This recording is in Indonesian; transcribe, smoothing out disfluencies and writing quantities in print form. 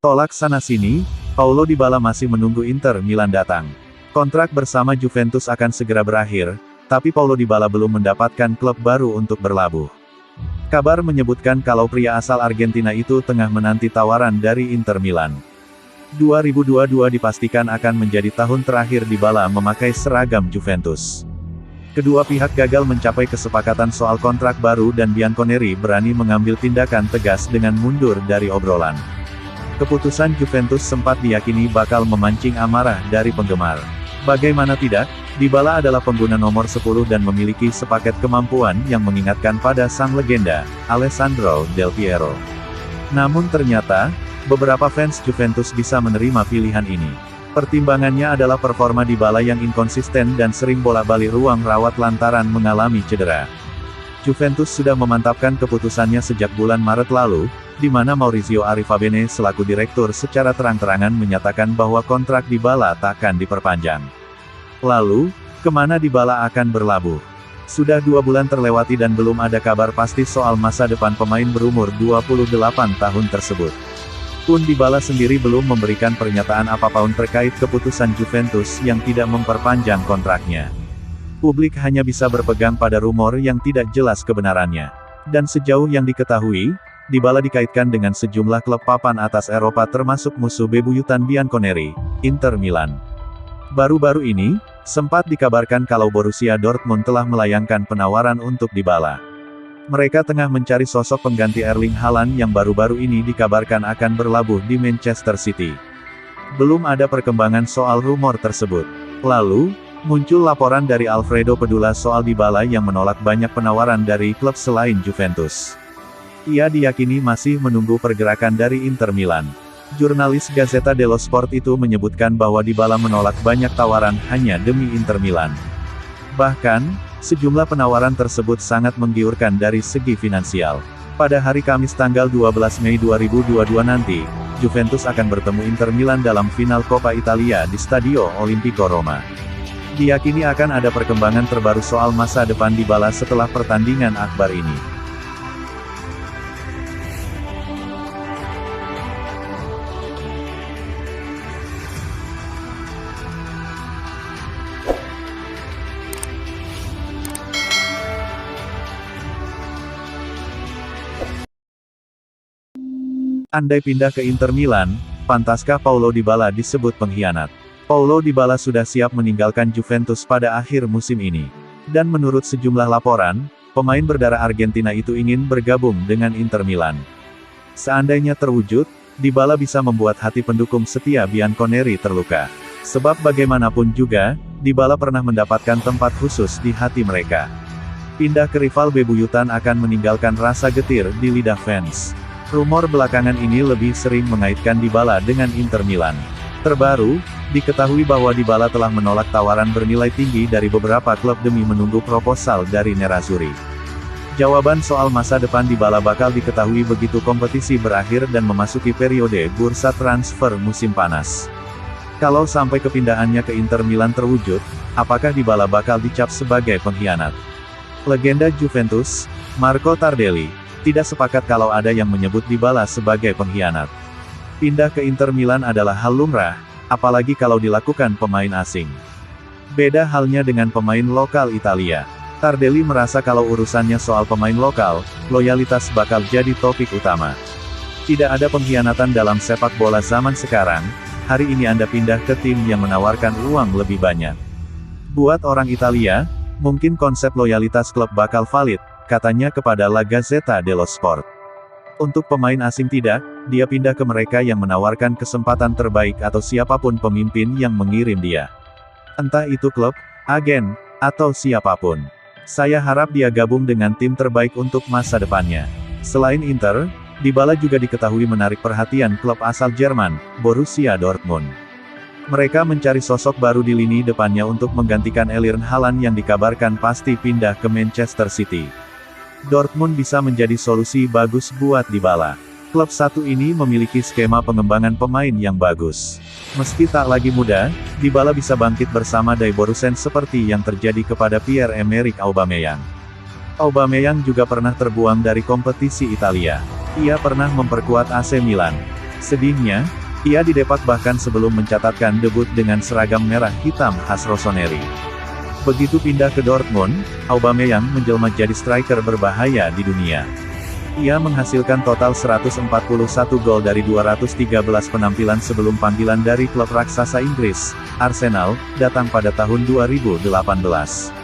Tolak sana-sini, Paulo Dybala masih menunggu Inter Milan datang. Kontrak bersama Juventus akan segera berakhir, tapi Paulo Dybala belum mendapatkan klub baru untuk berlabuh. Kabar menyebutkan kalau pria asal Argentina itu tengah menanti tawaran dari Inter Milan. 2022 dipastikan akan menjadi tahun terakhir Dybala memakai seragam Juventus. Kedua pihak gagal mencapai kesepakatan soal kontrak baru dan Bianconeri berani mengambil tindakan tegas dengan mundur dari obrolan. Keputusan Juventus sempat diyakini bakal memancing amarah dari penggemar. Bagaimana tidak, Dybala adalah pengguna nomor 10 dan memiliki sepaket kemampuan yang mengingatkan pada sang legenda, Alessandro Del Piero. Namun ternyata, beberapa fans Juventus bisa menerima pilihan ini. Pertimbangannya adalah performa Dybala yang inkonsisten dan sering bolak-balik ruang rawat lantaran mengalami cedera. Juventus sudah memantapkan keputusannya sejak bulan Maret lalu, di mana Maurizio Arrivabene selaku direktur secara terang-terangan menyatakan bahwa kontrak Dybala takkan diperpanjang. Lalu, kemana Dybala akan berlabuh? Sudah 2 bulan terlewati dan belum ada kabar pasti soal masa depan pemain berumur 28 tahun tersebut. Pun Dybala sendiri belum memberikan pernyataan apapun terkait keputusan Juventus yang tidak memperpanjang kontraknya. Publik hanya bisa berpegang pada rumor yang tidak jelas kebenarannya. Dan sejauh yang diketahui, Dybala dikaitkan dengan sejumlah klub papan atas Eropa termasuk musuh bebuyutan Bianconeri, Inter Milan. Baru-baru ini, sempat dikabarkan kalau Borussia Dortmund telah melayangkan penawaran untuk Dybala. Mereka tengah mencari sosok pengganti Erling Haaland yang baru-baru ini dikabarkan akan berlabuh di Manchester City. Belum ada perkembangan soal rumor tersebut. Lalu, muncul laporan dari Alfredo Pedula soal Dybala yang menolak banyak penawaran dari klub selain Juventus. Ia diyakini masih menunggu pergerakan dari Inter Milan. Jurnalis Gazzetta dello Sport itu menyebutkan bahwa Dybala menolak banyak tawaran hanya demi Inter Milan. Bahkan, sejumlah penawaran tersebut sangat menggiurkan dari segi finansial. Pada hari Kamis tanggal 12 Mei 2022 nanti, Juventus akan bertemu Inter Milan dalam final Coppa Italia di Stadio Olimpico Roma. Diyakini akan ada perkembangan terbaru soal masa depan Dybala setelah pertandingan akbar ini. Andai pindah ke Inter Milan, pantaskah Paulo Dybala disebut pengkhianat? Paulo Dybala sudah siap meninggalkan Juventus pada akhir musim ini. Dan menurut sejumlah laporan, pemain berdarah Argentina itu ingin bergabung dengan Inter Milan. Seandainya terwujud, Dybala bisa membuat hati pendukung setia Bianconeri terluka. Sebab bagaimanapun juga, Dybala pernah mendapatkan tempat khusus di hati mereka. Pindah ke rival bebuyutan akan meninggalkan rasa getir di lidah fans. Rumor belakangan ini lebih sering mengaitkan Dybala dengan Inter Milan. Terbaru, diketahui bahwa Dybala telah menolak tawaran bernilai tinggi dari beberapa klub demi menunggu proposal dari Nerazzurri. Jawaban soal masa depan Dybala bakal diketahui begitu kompetisi berakhir dan memasuki periode bursa transfer musim panas. Kalau sampai kepindahannya ke Inter Milan terwujud, apakah Dybala bakal dicap sebagai pengkhianat? Legenda Juventus, Marco Tardelli, tidak sepakat kalau ada yang menyebut Dybala sebagai pengkhianat. Pindah ke Inter Milan adalah hal lumrah, apalagi kalau dilakukan pemain asing. Beda halnya dengan pemain lokal Italia. Tardelli merasa kalau urusannya soal pemain lokal, loyalitas bakal jadi topik utama. Tidak ada pengkhianatan dalam sepak bola zaman sekarang, hari ini Anda pindah ke tim yang menawarkan uang lebih banyak. Buat orang Italia, mungkin konsep loyalitas klub bakal valid, katanya kepada La Gazzetta dello Sport. Untuk pemain asing tidak, dia pindah ke mereka yang menawarkan kesempatan terbaik atau siapapun pemimpin yang mengirim dia. Entah itu klub, agen, atau siapapun. Saya harap dia gabung dengan tim terbaik untuk masa depannya. Selain Inter, Dybala juga diketahui menarik perhatian klub asal Jerman, Borussia Dortmund. Mereka mencari sosok baru di lini depannya untuk menggantikan Erling Haaland yang dikabarkan pasti pindah ke Manchester City. Dortmund bisa menjadi solusi bagus buat Dybala. Klub satu ini memiliki skema pengembangan pemain yang bagus. Meski tak lagi muda, Dybala bisa bangkit bersama Die Borussen seperti yang terjadi kepada Pierre-Emerick Aubameyang. Aubameyang juga pernah terbuang dari kompetisi Italia. Ia pernah memperkuat AC Milan. Sedihnya, ia didepak bahkan sebelum mencatatkan debut dengan seragam merah hitam khas Rossoneri. Begitu pindah ke Dortmund, Aubameyang menjelma jadi striker berbahaya di dunia. Ia menghasilkan total 141 gol dari 213 penampilan sebelum panggilan dari klub raksasa Inggris, Arsenal, datang pada tahun 2018.